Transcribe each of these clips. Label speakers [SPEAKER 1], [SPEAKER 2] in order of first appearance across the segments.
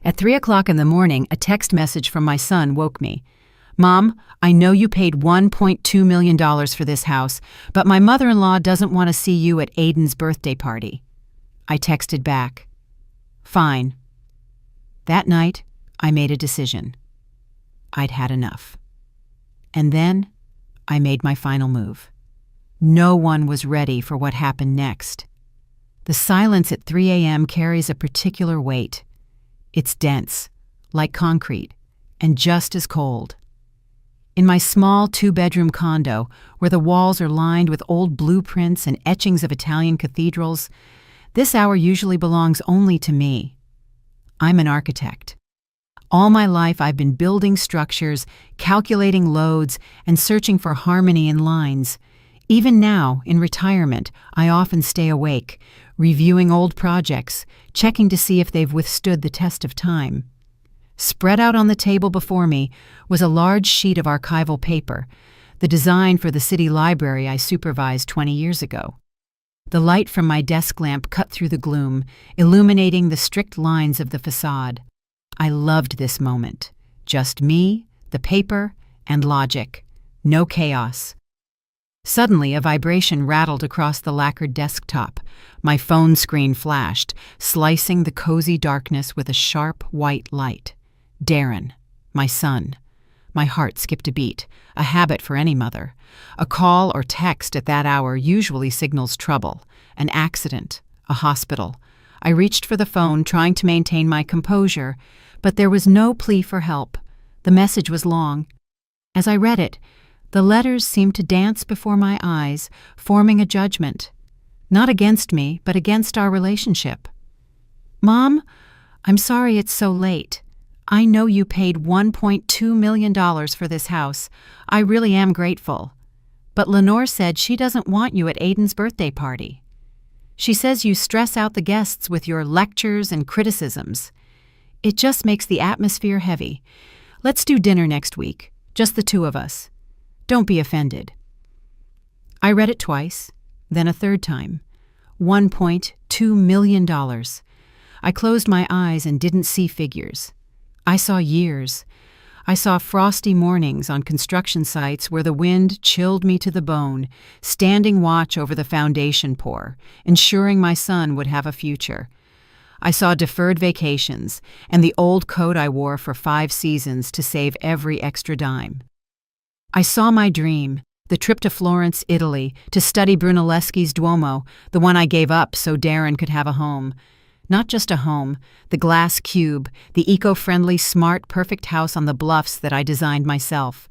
[SPEAKER 1] At 3 o'clock in the morning, a text message from my son woke me. "Mom, I know you paid $1.2 million for this house, but my mother-in-law doesn't want to see you at Aiden's birthday party." I texted back, "Fine." That night, I made a decision. I'd had enough. And then, I made my final move. No one was ready for what happened next. The silence at 3 a.m. carries a particular weight. It's dense, like concrete, and just as cold. In my small 2-bedroom condo, where the walls are lined with old blueprints and etchings of Italian cathedrals, this hour usually belongs only to me. I'm an architect. All my life I've been building structures, calculating loads, and searching for harmony in lines. Even now, in retirement, I often stay awake, reviewing old projects, checking to see if they've withstood the test of time. Spread out on the table before me was a large sheet of archival paper, the design for the city library I supervised 20 years ago. The light from my desk lamp cut through the gloom, illuminating the strict lines of the facade. I loved this moment. Just me, the paper, and logic. No chaos. Suddenly, a vibration rattled across the lacquered desktop. My phone screen flashed, slicing the cozy darkness with a sharp white light. Darren, my son. My heart skipped a beat, a habit for any mother. A call or text at that hour usually signals trouble, an accident, a hospital. I reached for the phone, trying to maintain my composure, but there was no plea for help. The message was long. As I read it, the letters seemed to dance before my eyes, forming a judgment. Not against me, but against our relationship. "Mom, I'm sorry it's so late. I know you paid $1.2 million for this house. I really am grateful. But Lenore said she doesn't want you at Aiden's birthday party. She says you stress out the guests with your lectures and criticisms. It just makes the atmosphere heavy. Let's do dinner next week, just the two of us. Don't be offended." I read it twice, then a third time. $1.2 million. I closed my eyes and didn't see figures. I saw years. I saw frosty mornings on construction sites where the wind chilled me to the bone, standing watch over the foundation pour, ensuring my son would have a future. I saw deferred vacations and the old coat I wore for 5 seasons to save every extra dime. I saw my dream, the trip to Florence, Italy, to study Brunelleschi's Duomo, the one I gave up so Darren could have a home. Not just a home, the glass cube, the eco-friendly, smart, perfect house on the bluffs that I designed myself.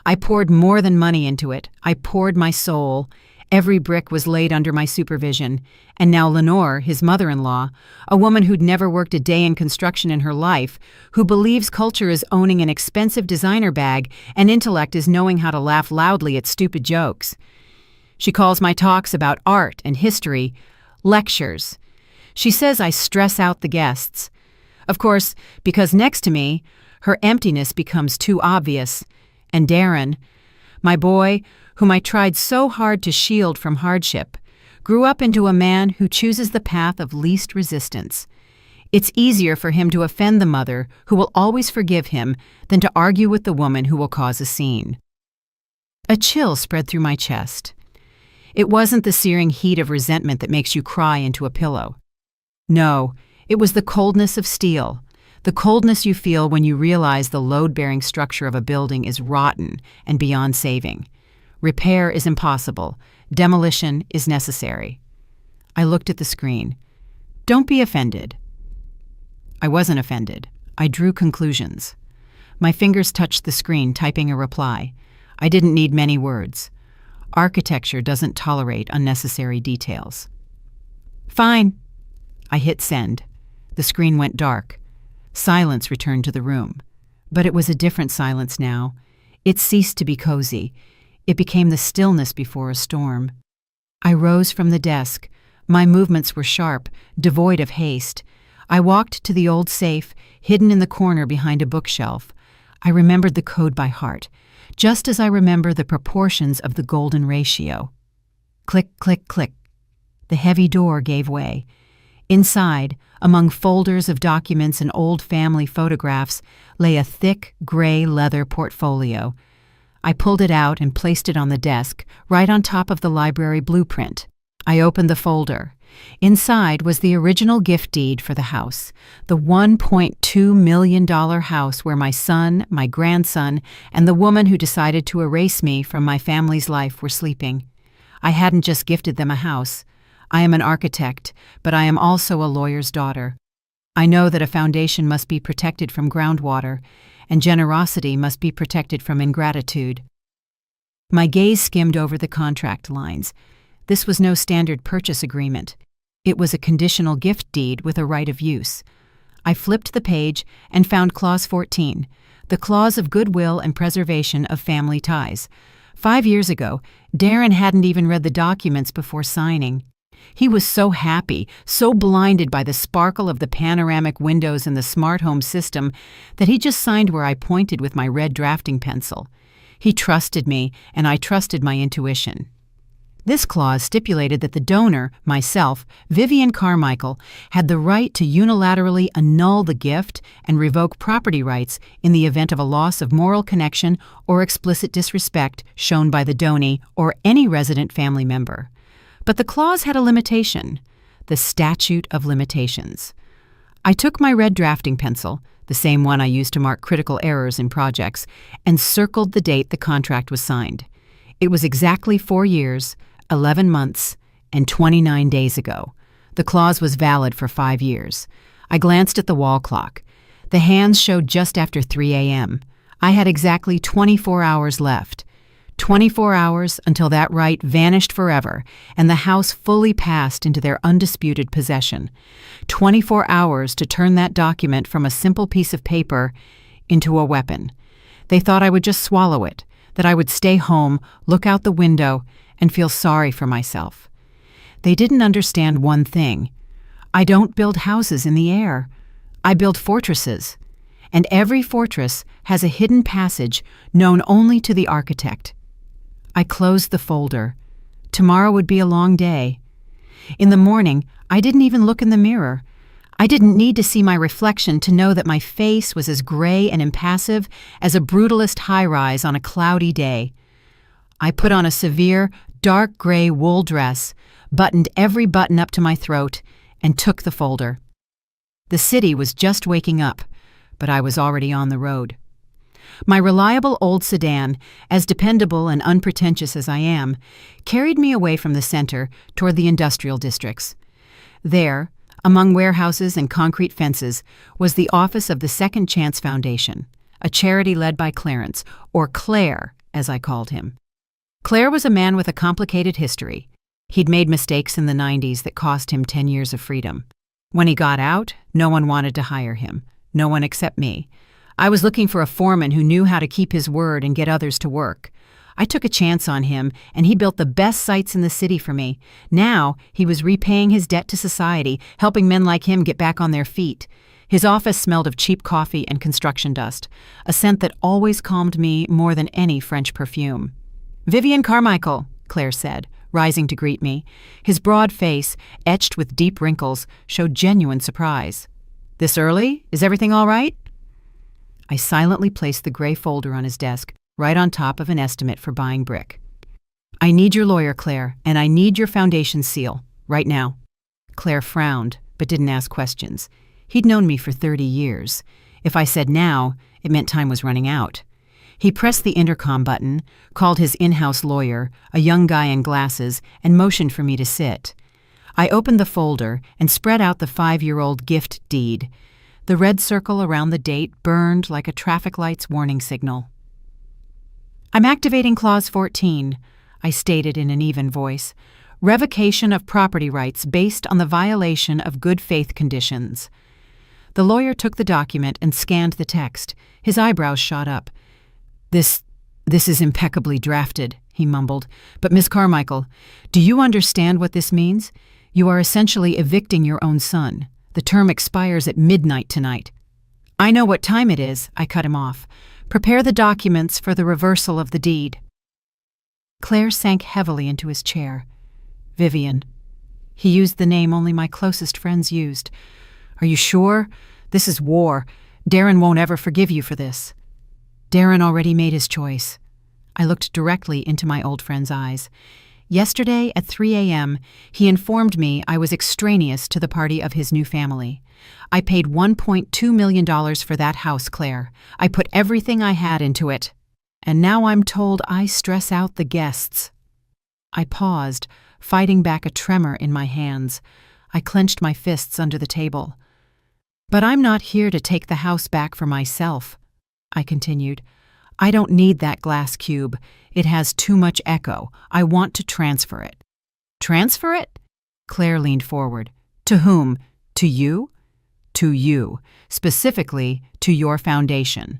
[SPEAKER 1] I poured more than money into it. I poured my soul. Every brick was laid under my supervision. And now Lenore, his mother-in-law, a woman who'd never worked a day in construction in her life, who believes culture is owning an expensive designer bag and intellect is knowing how to laugh loudly at stupid jokes. She calls my talks about art and history lectures. She says I stress out the guests. Of course, because next to me, her emptiness becomes too obvious. And Darren, my boy, whom I tried so hard to shield from hardship, grew up into a man who chooses the path of least resistance. It's easier for him to offend the mother, who will always forgive him, than to argue with the woman who will cause a scene. A chill spread through my chest. It wasn't the searing heat of resentment that makes you cry into a pillow. No, it was the coldness of steel, the coldness you feel when you realize the load-bearing structure of a building is rotten and beyond saving. Repair is impossible. Demolition is necessary. I looked at the screen. Don't be offended. I wasn't offended. I drew conclusions. My fingers touched the screen, typing a reply. I didn't need many words. Architecture doesn't tolerate unnecessary details. Fine. I hit send. The screen went dark. Silence returned to the room. But it was a different silence now. It ceased to be cozy. It became the stillness before a storm. I rose from the desk. My movements were sharp, devoid of haste. I walked to the old safe, hidden in the corner behind a bookshelf. I remembered the code by heart, just as I remember the proportions of the golden ratio. Click, click, click. The heavy door gave way. Inside, Among folders of documents and old family photographs lay a thick, gray leather portfolio. I pulled it out and placed it on the desk, right on top of the library blueprint. I opened the folder. Inside was the original gift deed for the house, the $1.2 million house where my son, my grandson, and the woman who decided to erase me from my family's life were sleeping. I hadn't just gifted them a house. I am an architect, but I am also a lawyer's daughter. I know that a foundation must be protected from groundwater, and generosity must be protected from ingratitude. My gaze skimmed over the contract lines. This was no standard purchase agreement. It was a conditional gift deed with a right of use. I flipped the page and found Clause 14, the clause of goodwill and preservation of family ties. 5 years ago, Darren hadn't even read the documents before signing. He was so happy, so blinded by the sparkle of the panoramic windows in the smart home system that he just signed where I pointed with my red drafting pencil. He trusted me, and I trusted my intuition. This clause stipulated that the donor, myself, Vivian Carmichael, had the right to unilaterally annul the gift and revoke property rights in the event of a loss of moral connection or explicit disrespect shown by the donee or any resident family member. But the clause had a limitation, the statute of limitations. I took my red drafting pencil, the same one I used to mark critical errors in projects, and circled the date the contract was signed. It was exactly 4 years, 11 months, and 29 days ago. The clause was valid for 5 years. I glanced at the wall clock. The hands showed just after 3 a.m. I had exactly 24 hours left. 24 hours until that right vanished forever and the house fully passed into their undisputed possession. 24 hours to turn that document from a simple piece of paper into a weapon. They thought I would just swallow it, that I would stay home, look out the window, and feel sorry for myself. They didn't understand one thing. I don't build houses in the air. I build fortresses. And every fortress has a hidden passage known only to the architect. I closed the folder. Tomorrow would be a long day. In the morning, I didn't even look in the mirror. I didn't need to see my reflection to know that my face was as gray and impassive as a brutalist high-rise on a cloudy day. I put on a severe, dark gray wool dress, buttoned every button up to my throat, and took the folder. The city was just waking up, but I was already on the road. My reliable old sedan, as dependable and unpretentious as I am, carried me away from the center toward the industrial districts. There, among warehouses and concrete fences, was the office of the Second Chance Foundation, a charity led by Clarence, or Claire, as I called him. Claire was a man with a complicated history. He'd made mistakes in the 90s that cost him 10 years of freedom. When he got out, no one wanted to hire him, no one except me. I was looking for a foreman who knew how to keep his word and get others to work. I took a chance on him, and he built the best sites in the city for me. Now, he was repaying his debt to society, helping men like him get back on their feet. His office smelled of cheap coffee and construction dust, a scent that always calmed me more than any French perfume. "Vivian Carmichael," Claire said, rising to greet me. His broad face, etched with deep wrinkles, showed genuine surprise. "This early? Is everything all right?" I silently placed the gray folder on his desk, right on top of an estimate for buying brick. "I need your lawyer, Claire, and I need your foundation seal, right now." Claire frowned, but didn't ask questions. He'd known me for 30 years. If I said now, it meant time was running out. He pressed the intercom button, called his in-house lawyer, a young guy in glasses, and motioned for me to sit. I opened the folder and spread out the 5-year-old gift deed. The red circle around the date burned like a traffic light's warning signal. "I'm activating Clause 14, I stated in an even voice. "Revocation of property rights based on the violation of good faith conditions." The lawyer took the document and scanned the text. His eyebrows shot up. This is impeccably drafted," he mumbled. "But Miss Carmichael, do you understand what this means? You are essentially evicting your own son. The term expires at midnight tonight." "I know what time it is," I cut him off. "Prepare the documents for the reversal of the deed." Claire sank heavily into his chair. "Vivian." He used the name only my closest friends used. Are you sure? This is war. Darren won't ever forgive you for this. Darren already made his choice. I looked directly into my old friend's eyes. Yesterday at 3 a.m., he informed me I was extraneous to the party of his new family. I paid $1.2 million for that house, Claire. I put everything I had into it. And now I'm told I stress out the guests. I paused, fighting back a tremor in my hands. I clenched my fists under the table. But I'm not here to take the house back for myself, I continued. I don't need that glass cube. It has too much echo. I want to transfer it. Transfer it? Claire leaned forward. To whom? To you? To you. Specifically, to your foundation.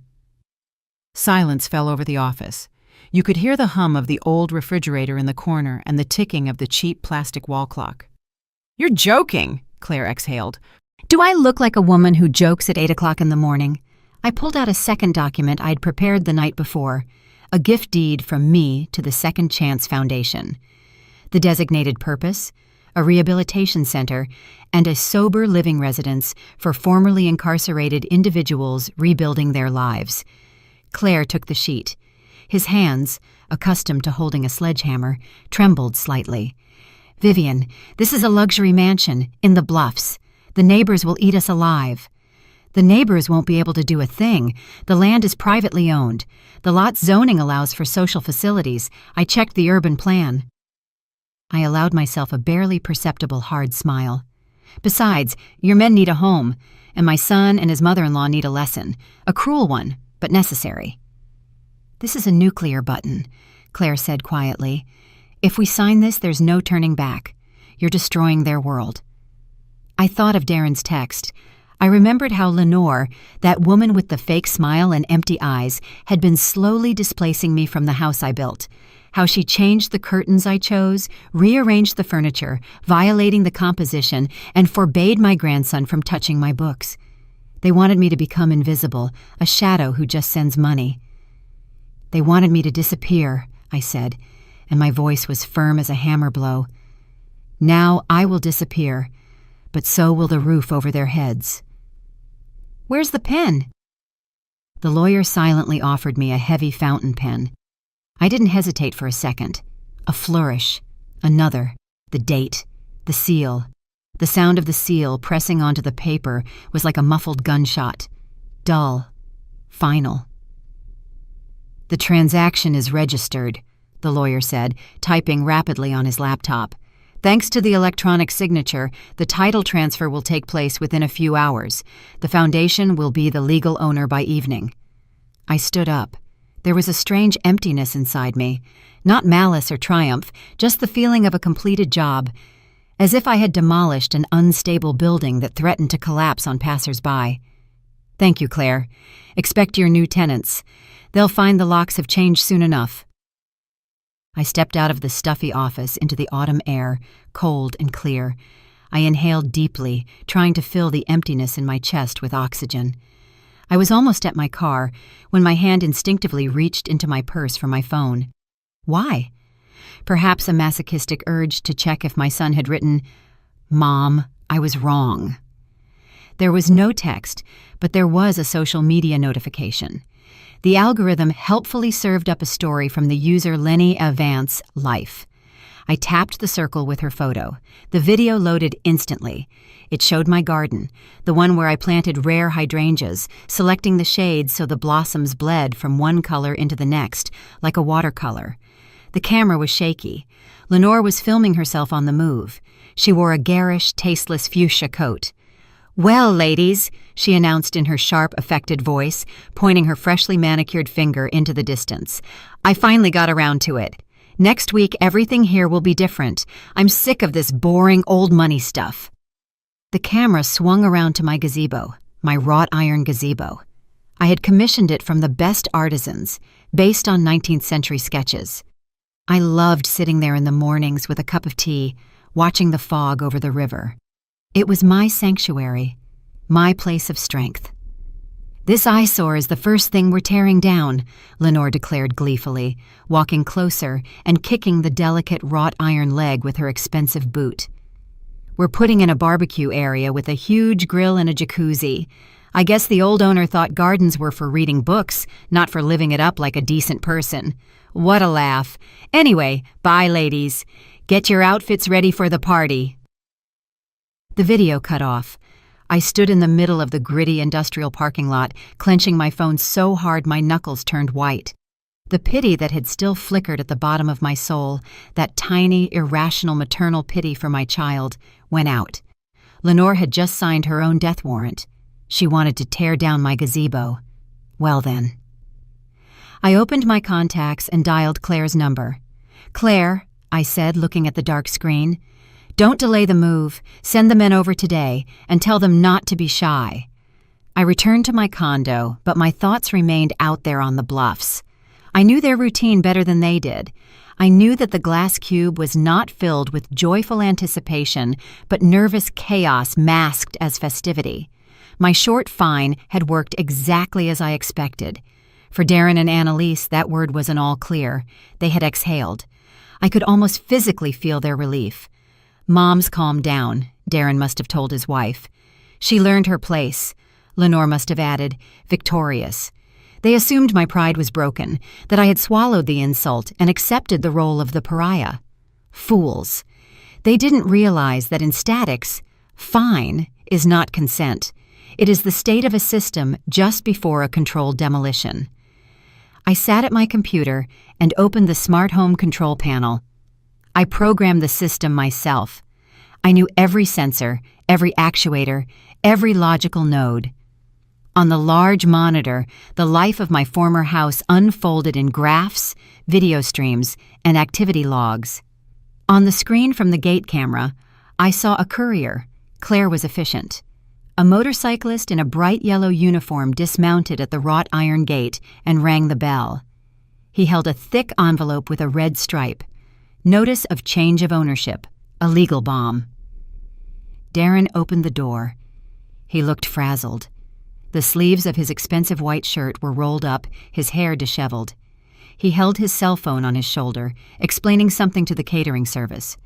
[SPEAKER 1] Silence fell over the office. You could hear the hum of the old refrigerator in the corner and the ticking of the cheap plastic wall clock. You're joking, Claire exhaled.
[SPEAKER 2] Do I look like a woman who jokes at 8 o'clock in the morning? I pulled out a second document I'd prepared the night before, a gift deed from me to the Second Chance Foundation. The designated purpose? A rehabilitation center and a sober living residence for formerly incarcerated individuals rebuilding their lives. Claire took the sheet. His hands, accustomed to holding a sledgehammer, trembled slightly. Vivian, this is a luxury mansion in the Bluffs. The neighbors will eat us alive. The neighbors won't be able to do a thing. The land is privately owned. The lot's zoning allows for social facilities. I checked the urban plan. I allowed myself a barely perceptible hard smile. Besides, your men need a home, and my son and his mother-in-law need a lesson. A cruel one, but necessary. This is a nuclear button, Claire said quietly. If we sign this, there's no turning back. You're destroying their world. I thought of Darren's text. I remembered how Lenore, that woman with the fake smile and empty eyes, had been slowly displacing me from the house I built. How she changed the curtains I chose, rearranged the furniture, violating the composition, and forbade my grandson from touching my books. They wanted me to become invisible, a shadow who just sends money. They wanted me to disappear, I said, and my voice was firm as a hammer blow. Now I will disappear, but so will the roof over their heads. Where's the pen? The lawyer silently offered me a heavy fountain pen. I didn't hesitate for a second. A flourish. Another. The date. The seal. The sound of the seal pressing onto the paper was like a muffled gunshot. Dull. Final. The transaction is registered, the lawyer said, typing rapidly on his laptop. Thanks to the electronic signature, the title transfer will take place within a few hours. The foundation will be the legal owner by evening. I stood up. There was a strange emptiness inside me. Not malice or triumph, just the feeling of a completed job, as if I had demolished an unstable building that threatened to collapse on passers-by. Thank you, Claire. Expect your new tenants. They'll find the locks have changed soon enough. I stepped out of the stuffy office into the autumn air, cold and clear. I inhaled deeply, trying to fill the emptiness in my chest with oxygen. I was almost at my car when my hand instinctively reached into my purse for my phone. Why? Perhaps a masochistic urge to check if my son had written, "Mom, I was wrong." There was no text, but there was a social media notification. The algorithm helpfully served up a story from the user Lenny Avant's life. I tapped the circle with her photo. The video loaded instantly. It showed my garden, the one where I planted rare hydrangeas, selecting the shades so the blossoms bled from one color into the next, like a watercolor. The camera was shaky. Lenore was filming herself on the move. She wore a garish, tasteless fuchsia coat. "Well, ladies," she announced in her sharp, affected voice, pointing her freshly manicured finger into the distance. "I finally got around to it. Next week, everything here will be different. I'm sick of this boring old money stuff." The camera swung around to my gazebo, my wrought iron gazebo. I had commissioned it from the best artisans, based on 19th century sketches. I loved sitting there in the mornings with a cup of tea, watching the fog over the river. It was my sanctuary, my place of strength. "This eyesore is the first thing we're tearing down," Lenore declared gleefully, walking closer and kicking the delicate wrought iron leg with her expensive boot. We're putting in a barbecue area with a huge grill and a jacuzzi. I guess the old owner thought gardens were for reading books, not for living it up like a decent person. What a laugh. Anyway, bye, ladies. Get your outfits ready for the party. The video cut off. I stood in the middle of the gritty industrial parking lot, clenching my phone so hard my knuckles turned white. The pity that had still flickered at the bottom of my soul, that tiny, irrational maternal pity for my child, went out. Lenore had just signed her own death warrant. She wanted to tear down my gazebo. Well then. I opened my contacts and dialed Claire's number. "Claire," I said, looking at the dark screen, "don't delay the move. Send the men over today and tell them not to be shy." I returned to my condo, but my thoughts remained out there on the bluffs. I knew their routine better than they did. I knew that the glass cube was not filled with joyful anticipation, but nervous chaos masked as festivity. My short fine had worked exactly as I expected. For Darren and Annalise, that word was an all clear. They had exhaled. I could almost physically feel their relief. Mom's calmed down, Darren must have told his wife. She learned her place, Lenore must have added, victorious. They assumed my pride was broken, that I had swallowed the insult and accepted the role of the pariah. Fools. They didn't realize that in statics, fine is not consent. It is the state of a system just before a controlled demolition. I sat at my computer and opened the smart home control panel. I programmed the system myself. I knew every sensor, every actuator, every logical node. On the large monitor, the life of my former house unfolded in graphs, video streams, and activity logs. On the screen from the gate camera, I saw a courier. Claire was efficient. A motorcyclist in a bright yellow uniform dismounted at the wrought iron gate and rang the bell. He held a thick envelope with a red stripe. Notice of change of ownership. A legal bomb. Darren opened the door. He looked frazzled. The sleeves of his expensive white shirt were rolled up, his hair disheveled. He held his cell phone on his shoulder, explaining something to the catering service.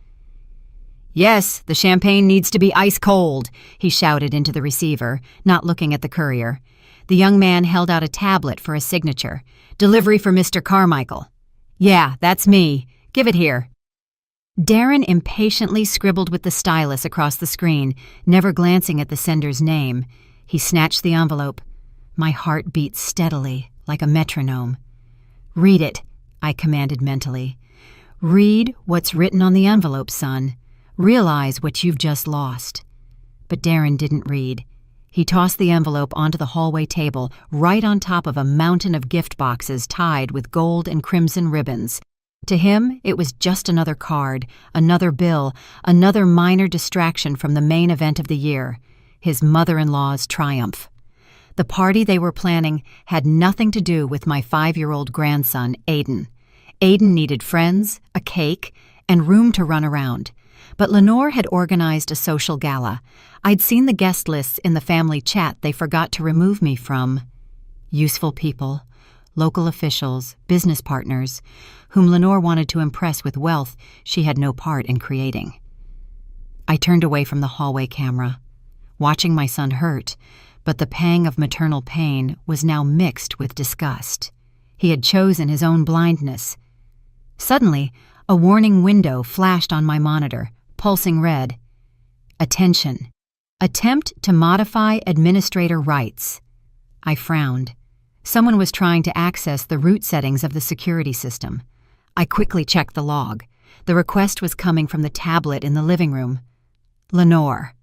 [SPEAKER 2] "Yes, the champagne needs to be ice cold," he shouted into the receiver, not looking at the courier. The young man held out a tablet for a signature. "Delivery for Mr. Carmichael." "Yeah, that's me. Give it here." Darren impatiently scribbled with the stylus across the screen, never glancing at the sender's name. He snatched the envelope. My heart beat steadily, like a metronome. "Read it," I commanded mentally. "Read what's written on the envelope, son. Realize what you've just lost." But Darren didn't read. He tossed the envelope onto the hallway table, right on top of a mountain of gift boxes tied with gold and crimson ribbons. To him, it was just another card, another bill, another minor distraction from the main event of the year, his mother-in-law's triumph. The party they were planning had nothing to do with my 5-year-old grandson, Aiden. Aiden needed friends, a cake, and room to run around. But Lenore had organized a social gala. I'd seen the guest lists in the family chat they forgot to remove me from. Useful people, local officials, business partners, whom Lenore wanted to impress with wealth she had no part in creating. I turned away from the hallway camera, watching my son hurt, but the pang of maternal pain was now mixed with disgust. He had chosen his own blindness. Suddenly, a warning window flashed on my monitor, pulsing red. Attention. Attempt to modify administrator rights. I frowned. Someone was trying to access the root settings of the security system. I quickly checked the log. The request was coming from the tablet in the living room. Lenore.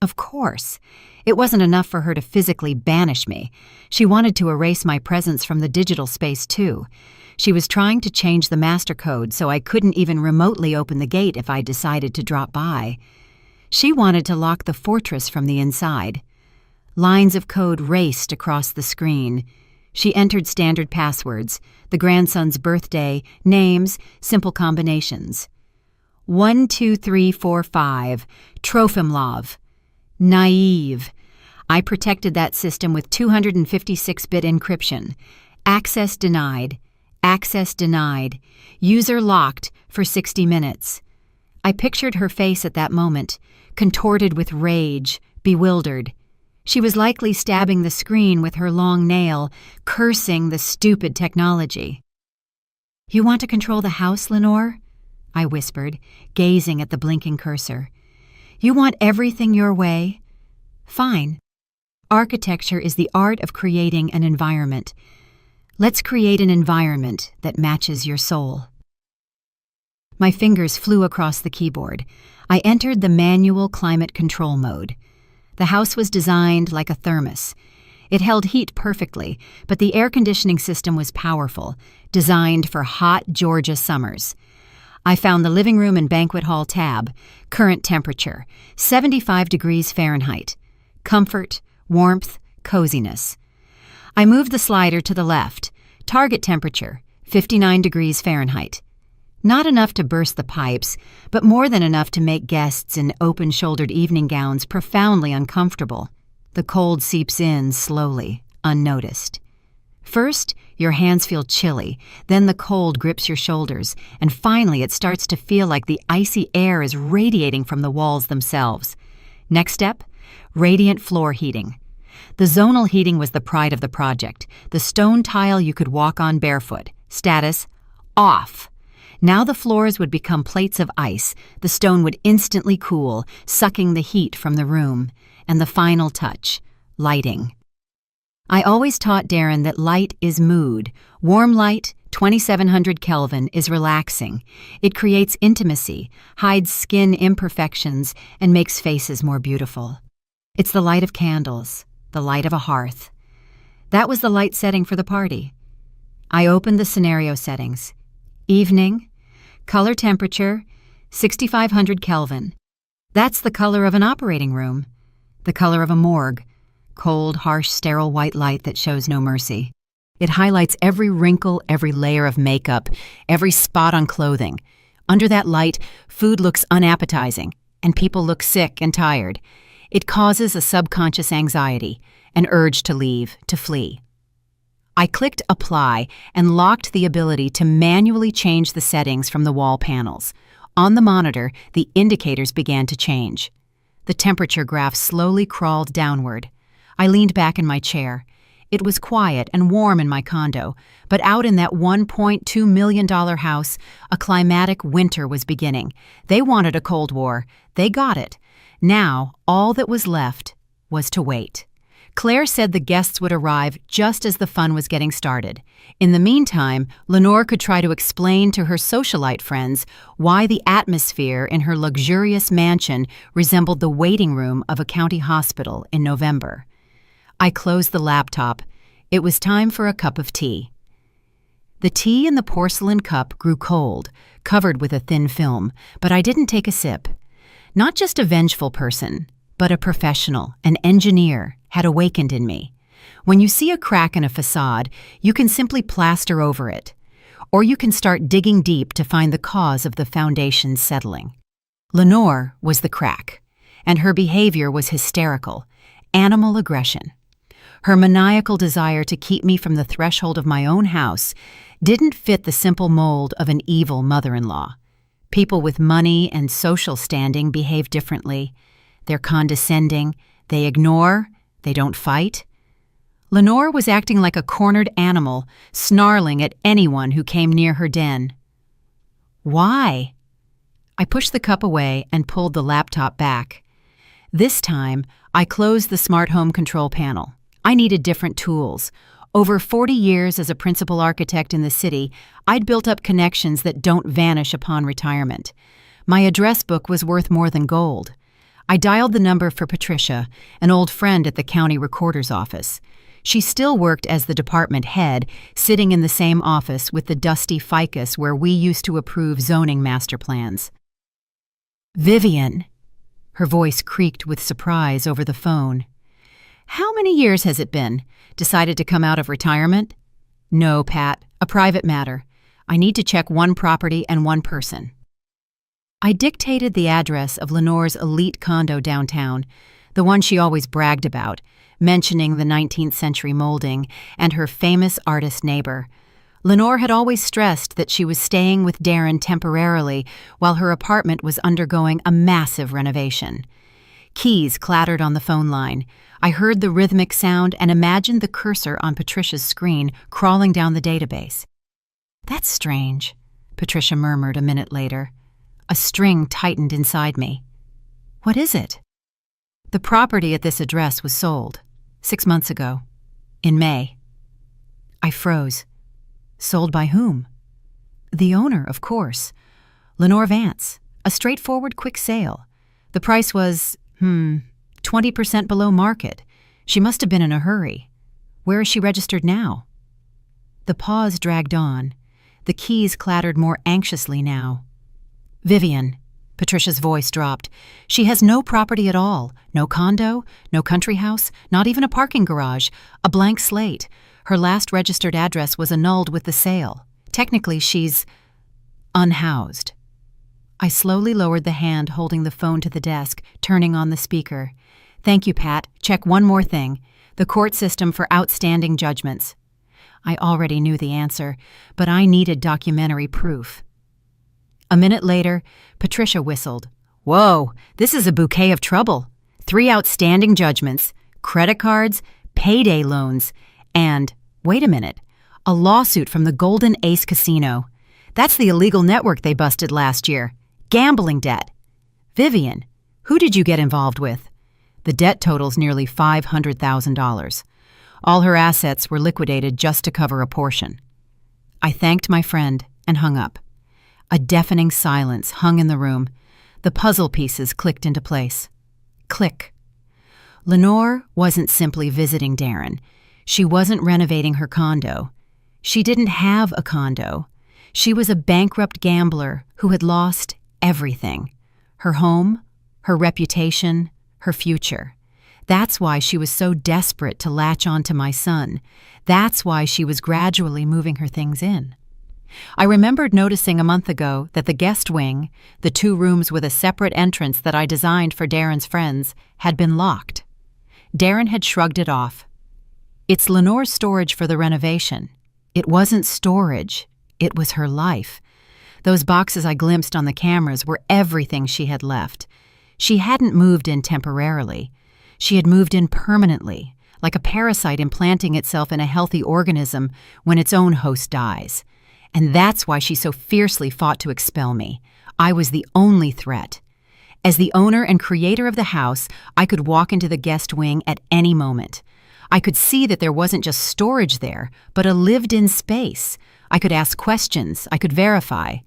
[SPEAKER 2] Of course. It wasn't enough for her to physically banish me. She wanted to erase my presence from the digital space, too. She was trying to change the master code so I couldn't even remotely open the gate if I decided to drop by. She wanted to lock the fortress from the inside. Lines of code raced across the screen. She entered standard passwords, the grandson's birthday, names, simple combinations. 12345, Trofimov. Naive. I protected that system with 256-bit encryption. Access denied. Access denied. User locked for 60 minutes. I pictured her face at that moment, contorted with rage, bewildered. She was likely stabbing the screen with her long nail, cursing the stupid technology. "You want to control the house, Lenore?" I whispered, gazing at the blinking cursor. "You want everything your way? Fine. Architecture is the art of creating an environment. Let's create an environment that matches your soul." My fingers flew across the keyboard. I entered the manual climate control mode. The house was designed like a thermos. It held heat perfectly, but the air conditioning system was powerful, designed for hot Georgia summers. I found the living room and banquet hall tab, current temperature, 75 degrees Fahrenheit. Comfort, warmth, coziness. I moved the slider to the left, target temperature, 59 degrees Fahrenheit. Not enough to burst the pipes, but more than enough to make guests in open-shouldered evening gowns profoundly uncomfortable. The cold seeps in slowly, unnoticed. First, your hands feel chilly, then the cold grips your shoulders, and finally it starts to feel like the icy air is radiating from the walls themselves. Next step, radiant floor heating. The zonal heating was the pride of the project, the stone tile you could walk on barefoot. Status, off. Now the floors would become plates of ice, the stone would instantly cool, sucking the heat from the room. And the final touch, lighting. I always taught Darren that light is mood. Warm light, 2700 Kelvin, is relaxing. It creates intimacy, hides skin imperfections, and makes faces more beautiful. It's the light of candles, the light of a hearth. That was the light setting for the party. I opened the scenario settings. Evening, color temperature, 6500 Kelvin. That's the color of an operating room. The color of a morgue, cold, harsh, sterile white light that shows no mercy. It highlights every wrinkle, every layer of makeup, every spot on clothing. Under that light, food looks unappetizing, and people look sick and tired. It causes a subconscious anxiety, an urge to leave, to flee. I clicked Apply and locked the ability to manually change the settings from the wall panels. On the monitor, the indicators began to change. The temperature graph slowly crawled downward. I leaned back in my chair. It was quiet and warm in my condo, but out in that $1.2 million house, a climatic winter was beginning. They wanted a Cold War. They got it. Now, all that was left was to wait. Claire said the guests would arrive just as the fun was getting started. In the meantime, Lenore could try to explain to her socialite friends why the atmosphere in her luxurious mansion resembled the waiting room of a county hospital in November. I closed the laptop. It was time for a cup of tea. The tea in the porcelain cup grew cold, covered with a thin film, but I didn't take a sip. Not just a vengeful person, but a professional, an engineer, had awakened in me. When you see a crack in a facade, you can simply plaster over it. Or you can start digging deep to find the cause of the foundation settling. Lenore was the crack, and her behavior was hysterical, animal aggression. Her maniacal desire to keep me from the threshold of my own house didn't fit the simple mold of an evil mother-in-law. People with money and social standing behave differently. They're condescending, they ignore, they don't fight. Lenore was acting like a cornered animal, snarling at anyone who came near her den. Why? I pushed the cup away and pulled the laptop back. This time, I closed the smart home control panel. I needed different tools. Over 40 years as a principal architect in the city, I'd built up connections that don't vanish upon retirement. My address book was worth more than gold. I dialed the number for Patricia, an old friend at the county recorder's office. She still worked as the department head, sitting in the same office with the dusty ficus where we used to approve zoning master plans. "Vivian." Her voice creaked with surprise over the phone. "How many years has it been? Decided to come out of retirement?" "No, Pat. A private matter. I need to check one property and one person." I dictated the address of Lenore's elite condo downtown, the one she always bragged about, mentioning the 19th century molding and her famous artist neighbor. Lenore had always stressed that she was staying with Darren temporarily while her apartment was undergoing a massive renovation. Keys clattered on the phone line. I heard the rhythmic sound and imagined the cursor on Patricia's screen crawling down the database. "That's strange," Patricia murmured a minute later. A string tightened inside me. "What is it?" "The property at this address was sold 6 months ago, in May." I froze. Sold by whom? The owner, of course. Lenore Vance. A straightforward, quick sale. The price was, 20% below market. She must have been in a hurry. Where is she registered now? The pause dragged on. The keys clattered more anxiously now. "Vivian," Patricia's voice dropped. "She has no property at all. No condo, no country house, not even a parking garage. A blank slate. Her last registered address was annulled with the sale. Technically, she's unhoused." I slowly lowered the hand holding the phone to the desk, turning on the speaker. "Thank you, Pat. Check one more thing. The court system for outstanding judgments." I already knew the answer, but I needed documentary proof. A minute later, Patricia whistled. "Whoa, this is a bouquet of trouble. 3 outstanding judgments, credit cards, payday loans, and, wait a minute, a lawsuit from the Golden Ace Casino. That's the illegal network they busted last year. Gambling debt. Vivian, who did you get involved with?" The debt total's nearly $500,000. All her assets were liquidated just to cover a portion. I thanked my friend and hung up. A deafening silence hung in the room. The puzzle pieces clicked into place. Click. Lenore wasn't simply visiting Darren. She wasn't renovating her condo. She didn't have a condo. She was a bankrupt gambler who had lost everything. Her home, her reputation, her future. That's why she was so desperate to latch on to my son. That's why she was gradually moving her things in. I remembered noticing a month ago that the guest wing, the 2 rooms with a separate entrance that I designed for Darren's friends, had been locked. Darren had shrugged it off. It's Lenore's storage for the renovation. It wasn't storage. It was her life. Those boxes I glimpsed on the cameras were everything she had left. She hadn't moved in temporarily. She had moved in permanently, like a parasite implanting itself in a healthy organism when its own host dies. And that's why she so fiercely fought to expel me. I was the only threat. As the owner and creator of the house, I could walk into the guest wing at any moment. I could see that there wasn't just storage there, but a lived-in space. I could ask questions. I could verify.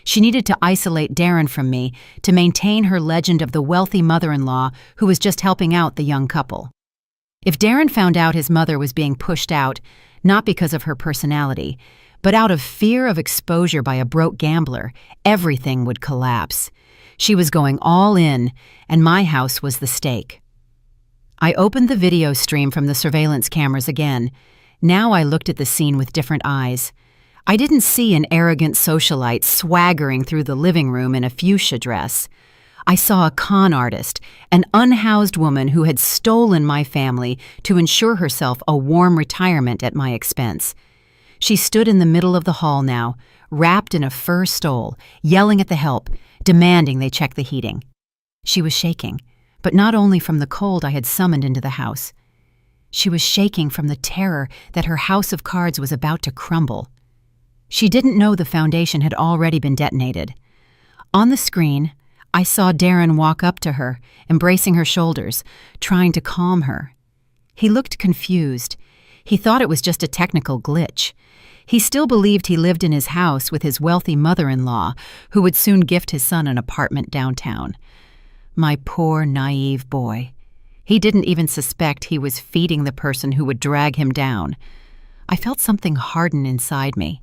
[SPEAKER 2] She needed to isolate Darren from me to maintain her legend of the wealthy mother-in-law who was just helping out the young couple. If Darren found out his mother was being pushed out, not because of her personality, but out of fear of exposure by a broke gambler, everything would collapse. She was going all in, and my house was the stake. I opened the video stream from the surveillance cameras again. Now I looked at the scene with different eyes. I didn't see an arrogant socialite swaggering through the living room in a fuchsia dress. I saw a con artist, an unhoused woman who had stolen my family to ensure herself a warm retirement at my expense. She stood in the middle of the hall now, wrapped in a fur stole, yelling at the help, demanding they check the heating. She was shaking, but not only from the cold I had summoned into the house. She was shaking from the terror that her house of cards was about to crumble. She didn't know the foundation had already been detonated. On the screen, I saw Darren walk up to her, embracing her shoulders, trying to calm her. He looked confused. He thought it was just a technical glitch. He still believed he lived in his house with his wealthy mother-in-law, who would soon gift his son an apartment downtown. My poor, naive boy. He didn't even suspect he was feeding the person who would drag him down. I felt something harden inside me.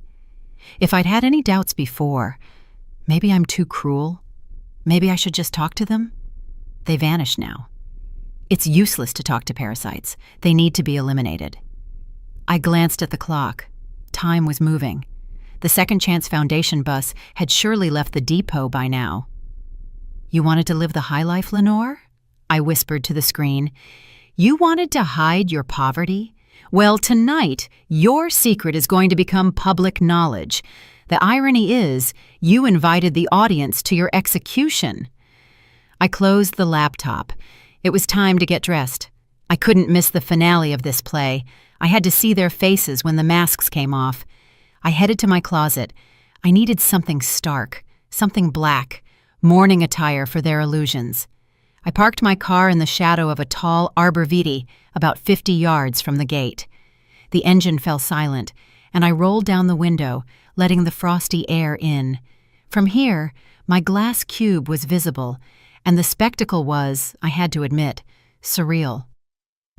[SPEAKER 2] If I'd had any doubts before, maybe I'm too cruel. Maybe I should just talk to them. They vanish now. It's useless to talk to parasites. They need to be eliminated. I glanced at the clock. Time was moving. The Second Chance Foundation bus had surely left the depot by now. "You wanted to live the high life, Lenore?" I whispered to the screen. "You wanted to hide your poverty?
[SPEAKER 1] Well, tonight, your secret is going to become public knowledge. The irony is, you invited the audience to your execution. I closed the laptop. It was time to get dressed. I couldn't miss the finale of this play. I had to see their faces when the masks came off. I headed to my closet. I needed something stark, something black, mourning attire for their illusions. I parked my car in the shadow of a tall arborvitae about 50 yards from the gate. The engine fell silent, and I rolled down the window, letting the frosty air in. From here, my glass cube was visible, and the spectacle was, I had to admit, surreal.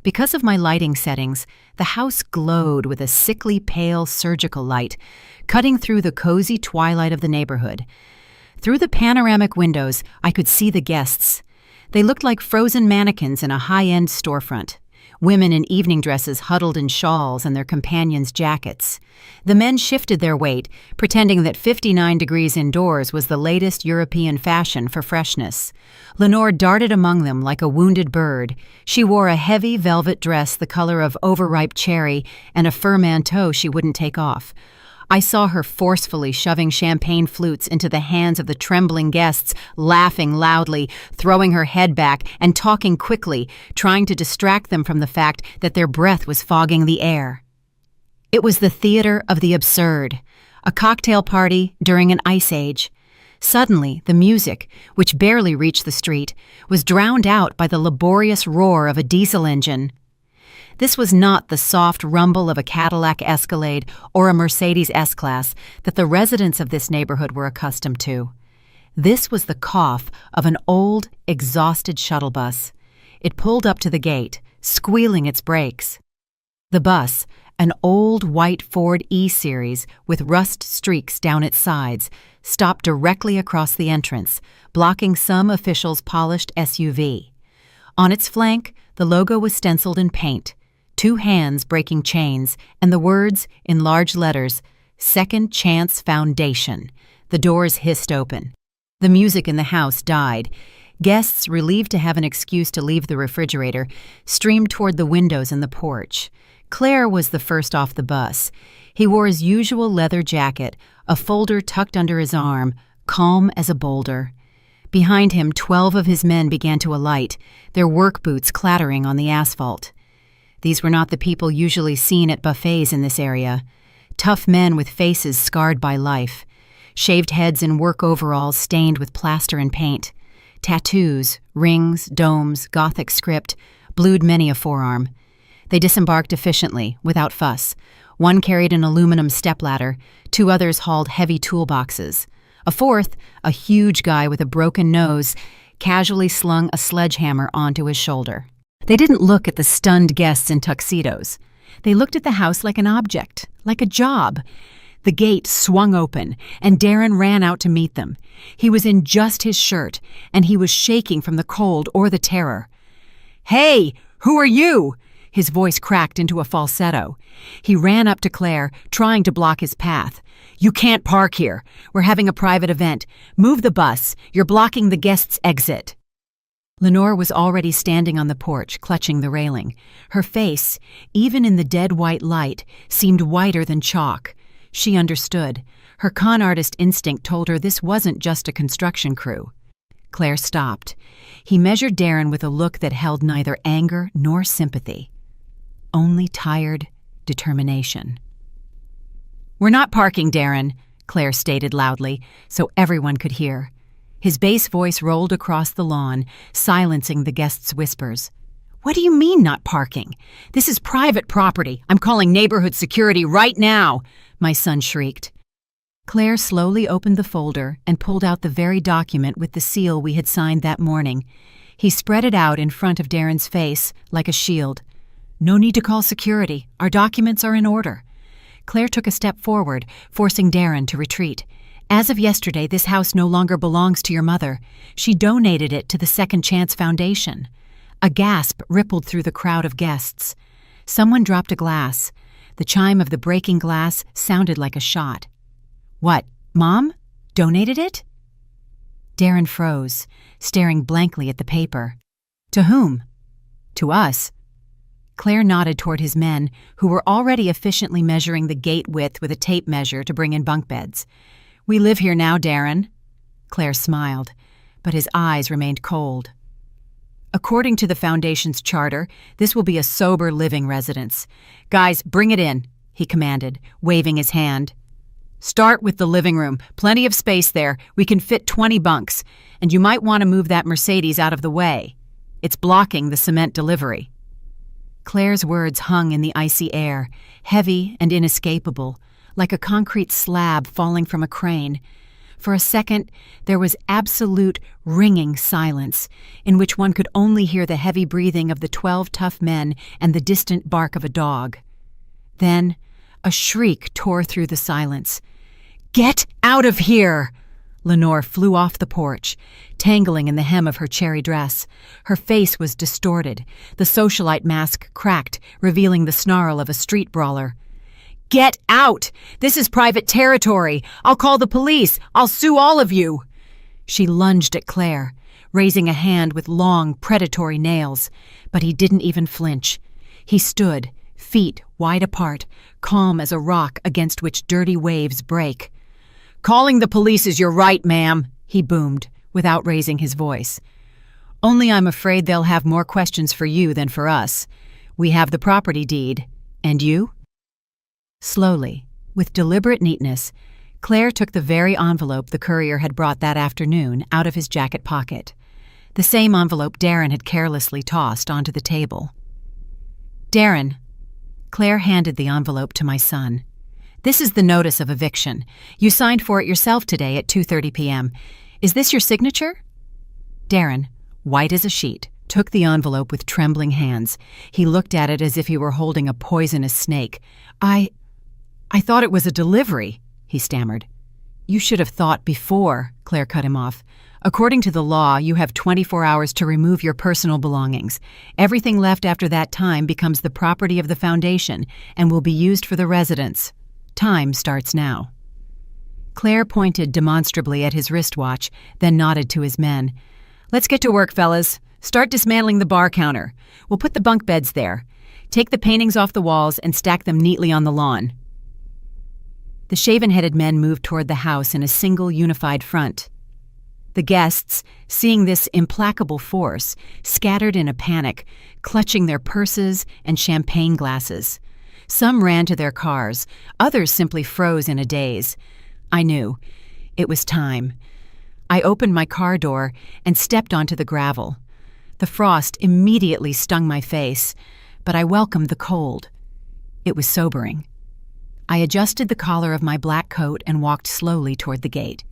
[SPEAKER 1] Because of my lighting settings, the house glowed with a sickly pale surgical light, cutting through the cozy twilight of the neighborhood. Through the panoramic windows, I could see the guests. They looked like frozen mannequins in a high-end storefront. Women in evening dresses huddled in shawls and their companions' jackets. The men shifted their weight, pretending that 59 degrees indoors was the latest European fashion for freshness. Lenore darted among them like a wounded bird. She wore a heavy velvet dress the color of overripe cherry and a fur manteau she wouldn't take off. I saw her forcefully shoving champagne flutes into the hands of the trembling guests, laughing loudly, throwing her head back, and talking quickly, trying to distract them from the fact that their breath was fogging the air. It was the theater of the absurd, a cocktail party during an ice age. Suddenly, the music, which barely reached the street, was drowned out by the laborious roar of a diesel engine. This was not the soft rumble of a Cadillac Escalade or a Mercedes S-Class that the residents of this neighborhood were accustomed to. This was the cough of an old, exhausted shuttle bus. It pulled up to the gate, squealing its brakes. The bus, an old white Ford E-Series with rust streaks down its sides, stopped directly across the entrance, blocking some official's polished SUV. On its flank, the logo was stenciled in paint, 2 hands breaking chains, and the words, in large letters, Second Chance Foundation. The doors hissed open. The music in the house died. Guests, relieved to have an excuse to leave the refrigerator, streamed toward the windows and the porch. Claire was the first off the bus. He wore his usual leather jacket, a folder tucked under his arm, calm as a boulder. Behind him, 12 of his men began to alight, their work boots clattering on the asphalt. These were not the people usually seen at buffets in this area. Tough men with faces scarred by life. Shaved heads in work overalls stained with plaster and paint. Tattoos, rings, domes, Gothic script, blued many a forearm. They disembarked efficiently, without fuss. One carried an aluminum stepladder, 2 others hauled heavy toolboxes. A fourth, a huge guy with a broken nose, casually slung a sledgehammer onto his shoulder. They didn't look at the stunned guests in tuxedos. They looked at the house like an object, like a job. The gate swung open, and Darren ran out to meet them. He was in just his shirt, and he was shaking from the cold or the terror. "Hey, who are you?" His voice cracked into a falsetto. He ran up to Claire, trying to block his path. "You can't park here. We're having a private event. Move the bus. You're blocking the guests' exit." Lenore was already standing on the porch, clutching the railing. Her face, even in the dead white light, seemed whiter than chalk. She understood. Her con artist instinct told her this wasn't just a construction crew. Claire stopped. He measured Darren with a look that held neither anger nor sympathy. Only tired determination. "We're not parking, Darren," Claire stated loudly, so everyone could hear. His bass voice rolled across the lawn, silencing the guests' whispers. "What do you mean, not parking? This is private property. I'm calling neighborhood security right now," my son shrieked. Claire slowly opened the folder and pulled out the very document with the seal we had signed that morning. He spread it out in front of Darren's face like a shield. "No need to call security. Our documents are in order." Claire took a step forward, forcing Darren to retreat. "As of yesterday, this house no longer belongs to your mother. She donated it to the Second Chance Foundation." A gasp rippled through the crowd of guests. Someone dropped a glass. The chime of the breaking glass sounded like a shot. "What, Mom? Donated it?" Darren froze, staring blankly at the paper. "To whom?" "To us." Claire nodded toward his men, who were already efficiently measuring the gate width with a tape measure to bring in bunk beds. "We live here now, Darren." Claire smiled, but his eyes remained cold. "According to the Foundation's charter, this will be a sober living residence. Guys, bring it in," he commanded, waving his hand. "Start with the living room. Plenty of space there. We can fit 20 bunks. And you might want to move that Mercedes out of the way. It's blocking the cement delivery." Claire's words hung in the icy air, heavy and inescapable, like a concrete slab falling from a crane. For a second, there was absolute, ringing silence, in which one could only hear the heavy breathing of the 12 tough men and the distant bark of a dog. Then, a shriek tore through the silence. "Get out of here!" Lenore flew off the porch, tangling in the hem of her cherry dress. Her face was distorted, the socialite mask cracked, revealing the snarl of a street brawler. "Get out! This is private territory! I'll call the police! I'll sue all of you!" She lunged at Claire, raising a hand with long, predatory nails, but he didn't even flinch. He stood, feet wide apart, calm as a rock against which dirty waves break. "Calling the police is your right, ma'am," he boomed, without raising his voice. "Only I'm afraid they'll have more questions for you than for us. We have the property deed. And you?" Slowly, with deliberate neatness, Claire took the very envelope the courier had brought that afternoon out of his jacket pocket, the same envelope Darren had carelessly tossed onto the table. "Darren," Claire handed the envelope to my son. "This is the notice of eviction. You signed for it yourself today at 2:30 p.m. Is this your signature?" Darren, white as a sheet, took the envelope with trembling hands. He looked at it as if he were holding a poisonous snake. I thought it was a delivery," he stammered. "You should have thought before," Claire cut him off. "According to the law, you have 24 hours to remove your personal belongings. Everything left after that time becomes the property of the Foundation and will be used for the residents. Time starts now." Claire pointed demonstrably at his wristwatch, then nodded to his men. "Let's get to work, fellas. Start dismantling the bar counter. We'll put the bunk beds there. Take the paintings off the walls and stack them neatly on the lawn." The shaven-headed men moved toward the house in a single unified front. The guests, seeing this implacable force, scattered in a panic, clutching their purses and champagne glasses. Some ran to their cars, others simply froze in a daze. I knew. It was time. I opened my car door and stepped onto the gravel. The frost immediately stung my face, but I welcomed the cold. It was sobering. I adjusted the collar of my black coat and walked slowly toward the gate.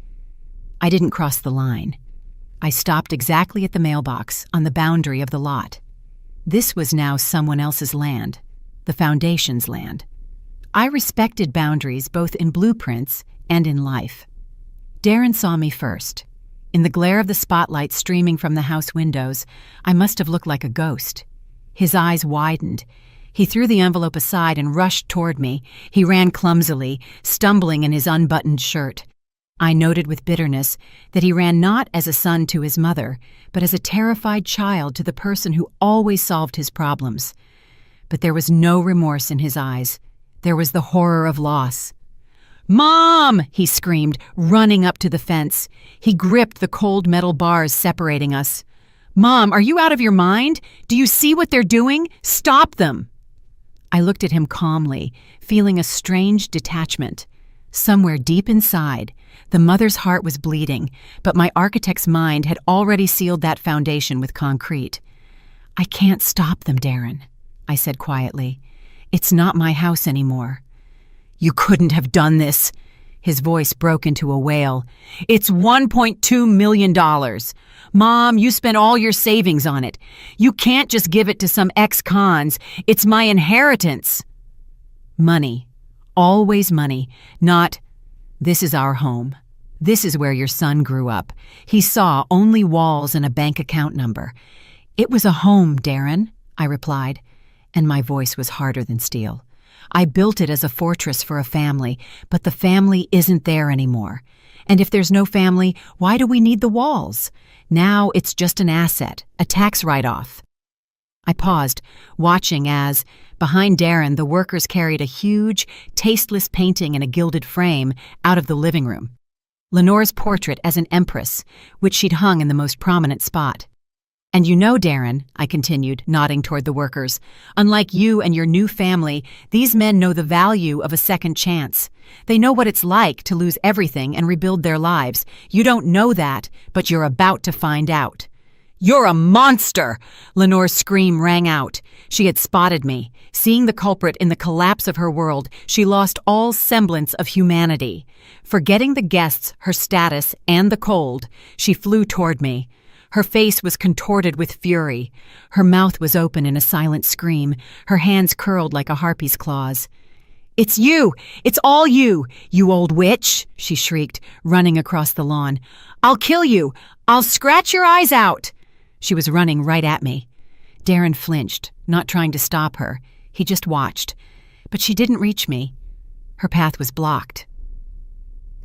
[SPEAKER 1] I didn't cross the line. I stopped exactly at the mailbox, on the boundary of the lot. This was now someone else's land, the Foundation's land. I respected boundaries both in blueprints and in life. Darren saw me first. In the glare of the spotlight streaming from the house windows, I must have looked like a ghost. His eyes widened. He threw the envelope aside and rushed toward me. He ran clumsily, stumbling in his unbuttoned shirt. I noted with bitterness that he ran not as a son to his mother, but as a terrified child to the person who always solved his problems. But there was no remorse in his eyes. There was the horror of loss. "Mom!" he screamed, running up to the fence. He gripped the cold metal bars separating us. "Mom, are you out of your mind? Do you see what they're doing? Stop them!" I looked at him calmly, feeling a strange detachment. Somewhere deep inside, the mother's heart was bleeding, but my architect's mind had already sealed that foundation with concrete. "I can't stop them, Darren," I said quietly. "It's not my house anymore." "You couldn't have done this." His voice broke into a wail. "It's $1.2 million. Mom, you spent all your savings on it. You can't just give it to some ex-cons. It's my inheritance." Money. Always money. Not, "This is our home. This is where your son grew up." He saw only walls and a bank account number. "It was a home, Darren," I replied, and my voice was harder than steel. "I built it as a fortress for a family, but the family isn't there anymore. And if there's no family, why do we need the walls? Now it's just an asset, a tax write-off." I paused, watching as, behind Darren, the workers carried a huge, tasteless painting in a gilded frame out of the living room. Lenore's portrait as an empress, which she'd hung in the most prominent spot. "And you know, Darren," I continued, nodding toward the workers, "unlike you and your new family, these men know the value of a second chance. They know what it's like to lose everything and rebuild their lives. You don't know that, but you're about to find out." "You're a monster!" Lenore's scream rang out. She had spotted me. Seeing the culprit in the collapse of her world, she lost all semblance of humanity. Forgetting the guests, her status, and the cold, she flew toward me. Her face was contorted with fury. Her mouth was open in a silent scream, her hands curled like a harpy's claws. "It's you! It's all you! You old witch!" she shrieked, running across the lawn. "I'll kill you! I'll scratch your eyes out!" She was running right at me. Darren flinched, not trying to stop her. He just watched. But she didn't reach me. Her path was blocked.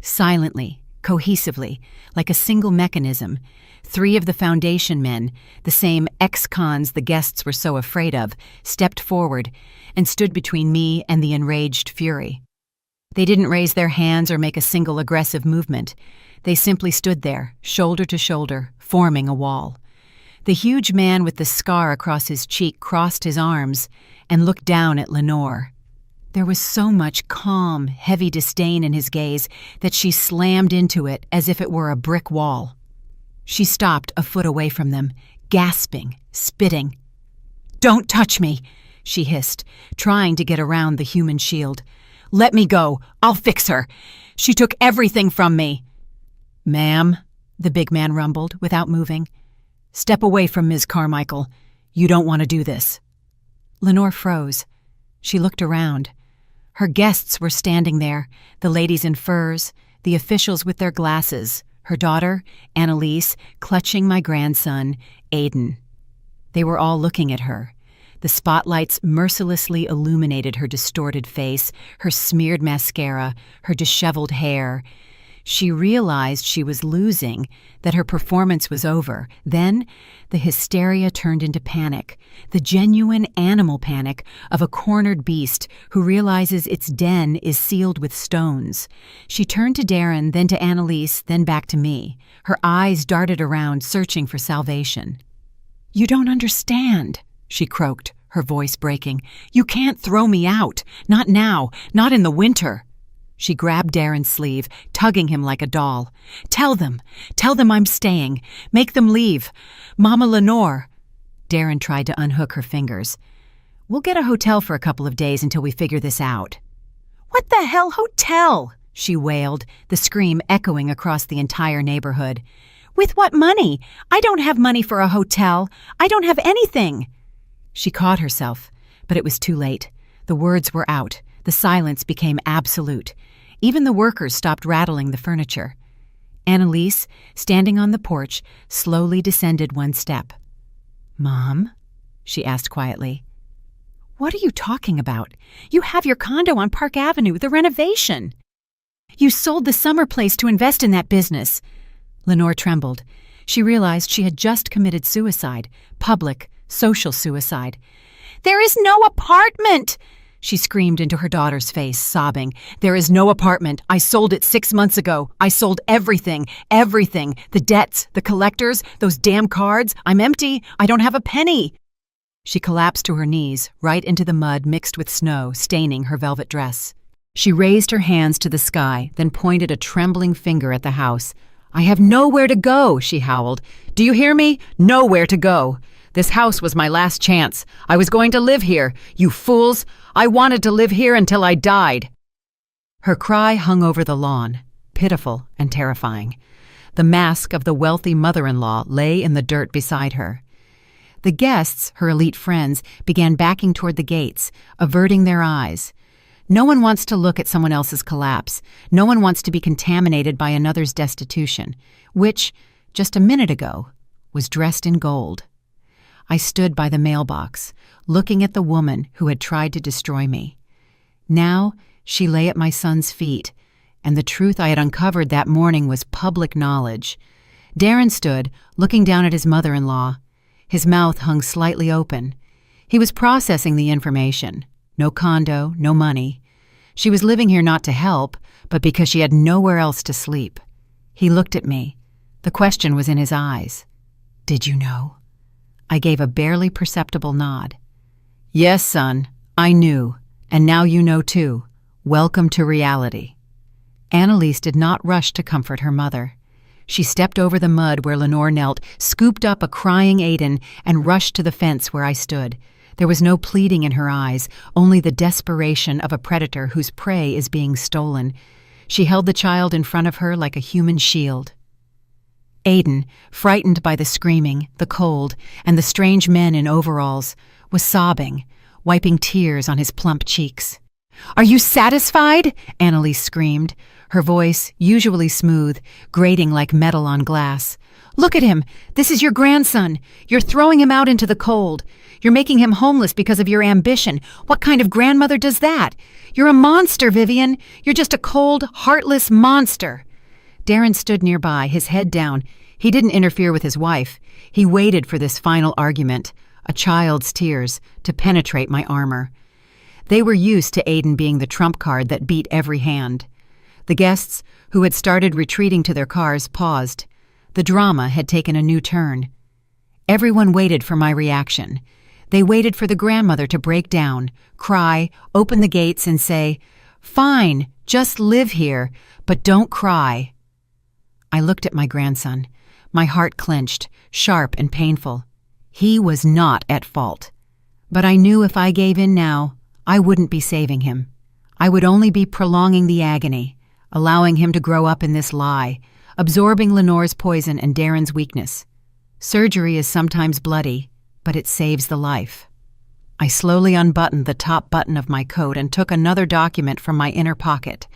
[SPEAKER 1] Silently, cohesively, like a single mechanism, 3 of the foundation men, the same ex-cons the guests were so afraid of, stepped forward and stood between me and the enraged fury. They didn't raise their hands or make a single aggressive movement. They simply stood there, shoulder to shoulder, forming a wall. The huge man with the scar across his cheek crossed his arms and looked down at Lenore. There was so much calm, heavy disdain in his gaze that she slammed into it as if it were a brick wall. She stopped a foot away from them, gasping, spitting. "Don't touch me," she hissed, trying to get around the human shield. "Let me go. I'll fix her. She took everything from me." "Ma'am," the big man rumbled, without moving. "Step away from Ms. Carmichael. You don't want to do this." Lenore froze. She looked around. Her guests were standing there, the ladies in furs, the officials with their glasses, her daughter, Annalise, clutching my grandson, Aiden. They were all looking at her. The spotlights mercilessly illuminated her distorted face, her smeared mascara, her disheveled hair. She realized she was losing, that her performance was over. Then, the hysteria turned into panic, the genuine animal panic of a cornered beast who realizes its den is sealed with stones. She turned to Darren, then to Annalise, then back to me. Her eyes darted around, searching for salvation. "You don't understand," she croaked, her voice breaking. "You can't throw me out. Not now. Not in the winter." She grabbed Darren's sleeve, tugging him like a doll. Tell them I'm staying. Make them leave. Mama Lenore." Darren tried to unhook her fingers. "We'll get a hotel for a couple of days until we figure this out." "What the hell hotel?" she wailed, the scream echoing across the entire neighborhood. "With what money? I don't have money for a hotel. I don't have anything." She caught herself, but it was too late. The words were out. The silence became absolute. Even the workers stopped rattling the furniture. Annalise, standing on the porch, slowly descended 1 step. "Mom?" she asked quietly. "What are you talking about? You have your condo on Park Avenue, the renovation. You sold the summer place to invest in that business." Lenore trembled. She realized she had just committed suicide, public, social suicide. "There is no apartment!" She screamed into her daughter's face, sobbing. "There is no apartment. I sold it 6 months ago. I sold everything. Everything. The debts, the collectors, those damn cards. I'm empty. I don't have a penny." She collapsed to her knees, right into the mud mixed with snow, staining her velvet dress. She raised her hands to the sky, then pointed a trembling finger at the house. "I have nowhere to go," she howled. "Do you hear me? Nowhere to go. This house was my last chance. I was going to live here. You fools! I wanted to live here until I died." Her cry hung over the lawn, pitiful and terrifying. The mask of the wealthy mother-in-law lay in the dirt beside her. The guests, her elite friends, began backing toward the gates, averting their eyes. No one wants to look at someone else's collapse. No one wants to be contaminated by another's destitution, which, just a minute ago, was dressed in gold. I stood by the mailbox, looking at the woman who had tried to destroy me. Now she lay at my son's feet, and the truth I had uncovered that morning was public knowledge. Darren stood, looking down at his mother-in-law. His mouth hung slightly open, He was processing the information. No condo, no money. She was living here not to help, but because she had nowhere else to sleep. He looked at me. The question was in his eyes. "Did you know?" I gave a barely perceptible nod. "Yes, son, I knew, and now you know too. Welcome to reality." Annalise did not rush to comfort her mother. She stepped over the mud where Lenore knelt, scooped up a crying Aiden, and rushed to the fence where I stood. There was no pleading in her eyes, only the desperation of a predator whose prey is being stolen. She held the child in front of her like a human shield. Aiden, frightened by the screaming, the cold, and the strange men in overalls, was sobbing, wiping tears on his plump cheeks. "Are you satisfied?" Annalise screamed, her voice, usually smooth, grating like metal on glass. "Look at him! This is your grandson! You're throwing him out into the cold. You're making him homeless because of your ambition. What kind of grandmother does that? You're a monster, Vivian! You're just a cold, heartless monster!" Darren stood nearby, his head down. He didn't interfere with his wife. He waited for this final argument, a child's tears, to penetrate my armor. They were used to Aiden being the trump card that beat every hand. The guests, who had started retreating to their cars, paused. The drama had taken a new turn. Everyone waited for my reaction. They waited for the grandmother to break down, cry, open the gates, and say, "Fine, just live here, but don't cry." I looked at my grandson. My heart clenched, sharp and painful. He was not at fault. But I knew if I gave in now, I wouldn't be saving him. I would only be prolonging the agony, allowing him to grow up in this lie, absorbing Lenore's poison and Darren's weakness. Surgery is sometimes bloody, but it saves the life. I slowly unbuttoned the top button of my coat and took another document from my inner pocket,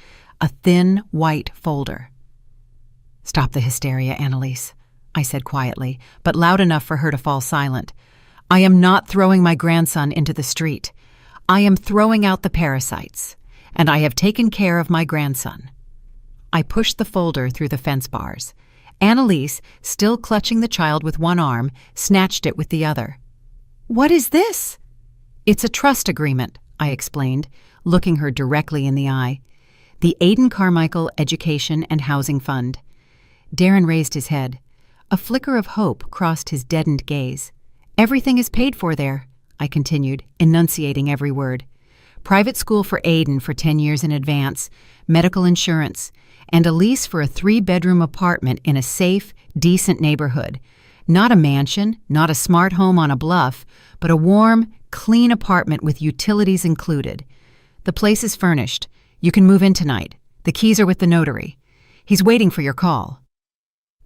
[SPEAKER 1] a thin, white folder. "Stop the hysteria, Annalise," I said quietly, but loud enough for her to fall silent. "I am not throwing my grandson into the street. I am throwing out the parasites, and I have taken care of my grandson." I pushed the folder through the fence bars. Annalise, still clutching the child with one arm, snatched it with the other. "What is this?" "It's a trust agreement," I explained, looking her directly in the eye. "The Aiden Carmichael Education and Housing Fund." Darren raised his head. A flicker of hope crossed his deadened gaze. "Everything is paid for there," I continued, enunciating every word. "Private school for Aiden for 10 years in advance, medical insurance, and a lease for a 3-bedroom apartment in a safe, decent neighborhood. Not a mansion, not a smart home on a bluff, but a warm, clean apartment with utilities included. The place is furnished. You can move in tonight. The keys are with the notary. He's waiting for your call."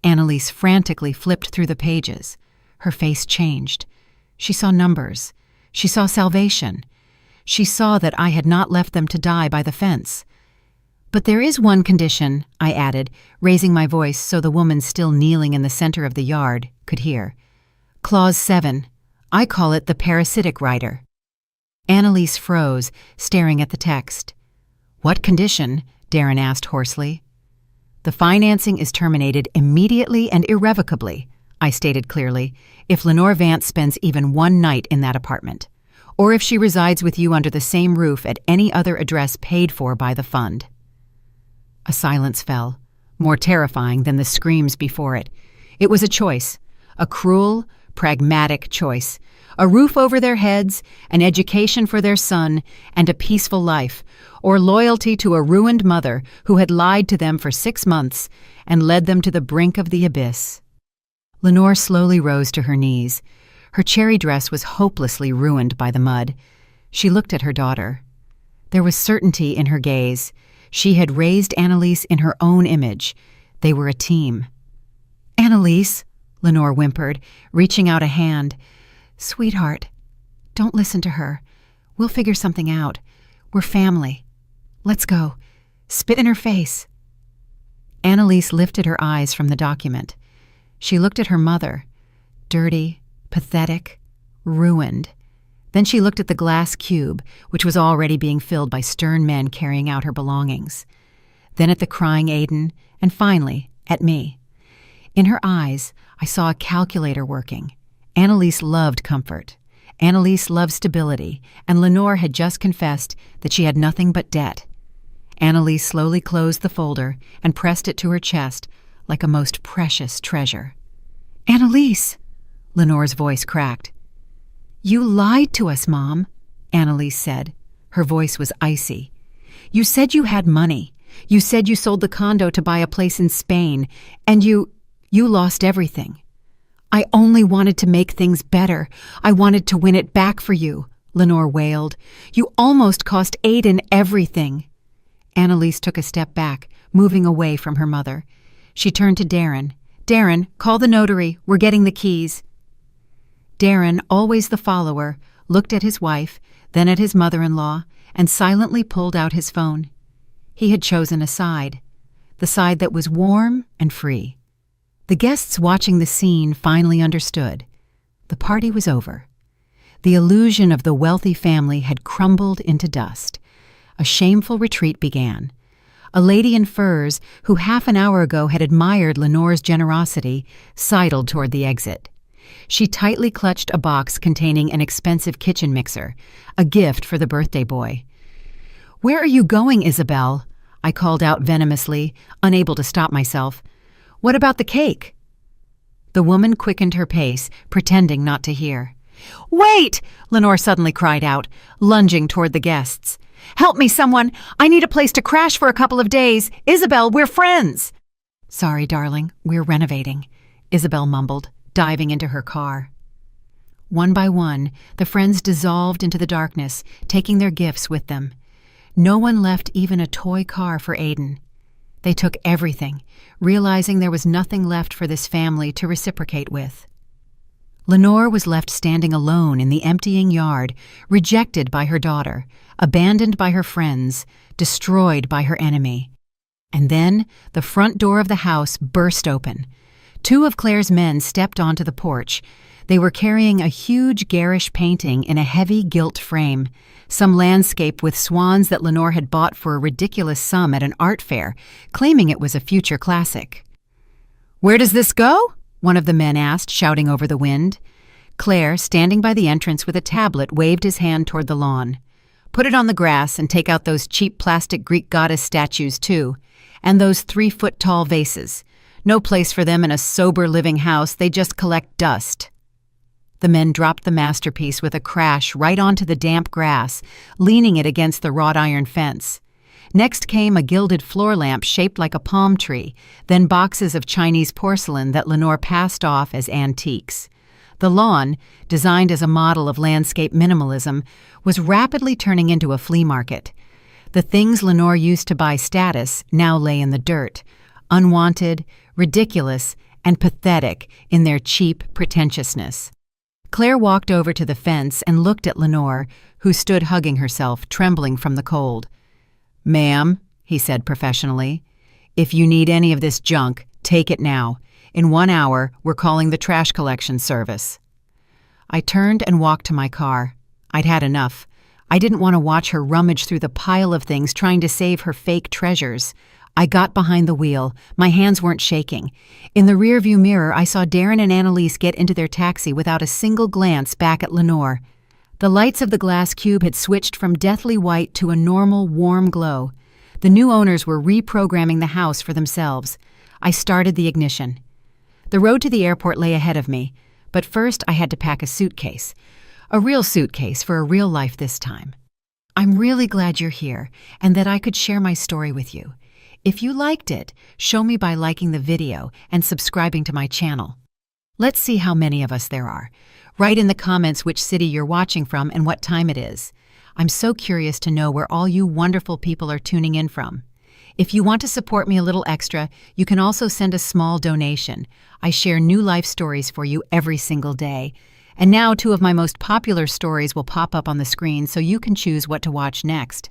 [SPEAKER 1] Annalise frantically flipped through the pages. Her face changed. She saw numbers. She saw salvation. She saw that I had not left them to die by the fence. "But there is one condition," I added, raising my voice so the woman still kneeling in the center of the yard could hear. "Clause 7. I call it the parasitic rider." Annalise froze, staring at the text. "What condition?" Darren asked hoarsely. "The financing is terminated immediately and irrevocably," I stated clearly, "if Lenore Vance spends even one night in that apartment, or if she resides with you under the same roof at any other address paid for by the fund." A silence fell, more terrifying than the screams before it. It was a choice, a cruel, pragmatic choice. A roof over their heads, an education for their son, and a peaceful life, or loyalty to a ruined mother who had lied to them for 6 months and led them to the brink of the abyss. Lenore slowly rose to her knees. Her cherry dress was hopelessly ruined by the mud. She looked at her daughter. There was certainty in her gaze. She had raised Annalise in her own image. They were a team. "Annalise," Lenore whimpered, reaching out a hand. "Sweetheart, don't listen to her. We'll figure something out. We're family. Let's go. Spit in her face." Annalise lifted her eyes from the document. She looked at her mother, dirty, pathetic, ruined. Then she looked at the glass cube, which was already being filled by stern men carrying out her belongings. Then at the crying Aiden, and finally, at me. In her eyes, I saw a calculator working. Annalise loved comfort, Annalise loved stability, and Lenore had just confessed that she had nothing but debt. Annalise slowly closed the folder and pressed it to her chest like a most precious treasure. "Annalise!" Lenore's voice cracked. "You lied to us, Mom," Annalise said. Her voice was icy. "You said you had money. You said you sold the condo to buy a place in Spain, and you lost everything." "I only wanted to make things better. I wanted to win it back for you," Lenore wailed. "You almost cost Aiden everything." Annalise took a step back, moving away from her mother. She turned to Darren. "Darren, call the notary. We're getting the keys." Darren, always the follower, looked at his wife, then at his mother-in-law, and silently pulled out his phone. He had chosen a side, the side that was warm and free. The guests watching the scene finally understood. The party was over. The illusion of the wealthy family had crumbled into dust. A shameful retreat began. A lady in furs, who half an hour ago had admired Lenore's generosity, sidled toward the exit. She tightly clutched a box containing an expensive kitchen mixer, a gift for the birthday boy. "Where are you going, Isabel?" I called out venomously, unable to stop myself. "What about the cake?" The woman quickened her pace, pretending not to hear. "Wait!" Lenore suddenly cried out, lunging toward the guests. "Help me, someone! I need a place to crash for a couple of days! Isabel, we're friends!" "Sorry, darling, we're renovating," Isabel mumbled, diving into her car. One by one, the friends dissolved into the darkness, taking their gifts with them. No one left even a toy car for Aiden. They took everything, realizing there was nothing left for this family to reciprocate with. Lenore was left standing alone in the emptying yard, rejected by her daughter, abandoned by her friends, destroyed by her enemy. And then the front door of the house burst open. Two of Claire's men stepped onto the porch. They were carrying a huge garish painting in a heavy gilt frame, some landscape with swans that Lenore had bought for a ridiculous sum at an art fair, claiming it was a future classic. "Where does this go?" one of the men asked, shouting over the wind. Claire, standing by the entrance with a tablet, waved his hand toward the lawn. "Put it on the grass and take out those cheap plastic Greek goddess statues, too, and those 3-foot-tall vases. No place for them in a sober living house, they just collect dust." The men dropped the masterpiece with a crash right onto the damp grass, leaning it against the wrought iron fence. Next came a gilded floor lamp shaped like a palm tree, then boxes of Chinese porcelain that Lenore passed off as antiques. The lawn, designed as a model of landscape minimalism, was rapidly turning into a flea market. The things Lenore used to buy status now lay in the dirt, unwanted, ridiculous, and pathetic in their cheap pretentiousness. Claire walked over to the fence and looked at Lenore, who stood hugging herself, trembling from the cold. "Ma'am," he said professionally, "if you need any of this junk, take it now. In 1 hour, we're calling the trash collection service." I turned and walked to my car. I'd had enough. I didn't want to watch her rummage through the pile of things trying to save her fake treasures. I got behind the wheel. My hands weren't shaking. In the rearview mirror, I saw Darren and Annalise get into their taxi without a single glance back at Lenore. The lights of the glass cube had switched from deathly white to a normal, warm glow. The new owners were reprogramming the house for themselves. I started the ignition. The road to the airport lay ahead of me, but first I had to pack a suitcase. A real suitcase for a real life this time. I'm really glad you're here and that I could share my story with you. If you liked it, show me by liking the video and subscribing to my channel. Let's see how many of us there are. Write in the comments which city you're watching from and what time it is. I'm so curious to know where all you wonderful people are tuning in from. If you want to support me a little extra, you can also send a small donation. I share new life stories for you every single day. And now 2 of my most popular stories will pop up on the screen so you can choose what to watch next.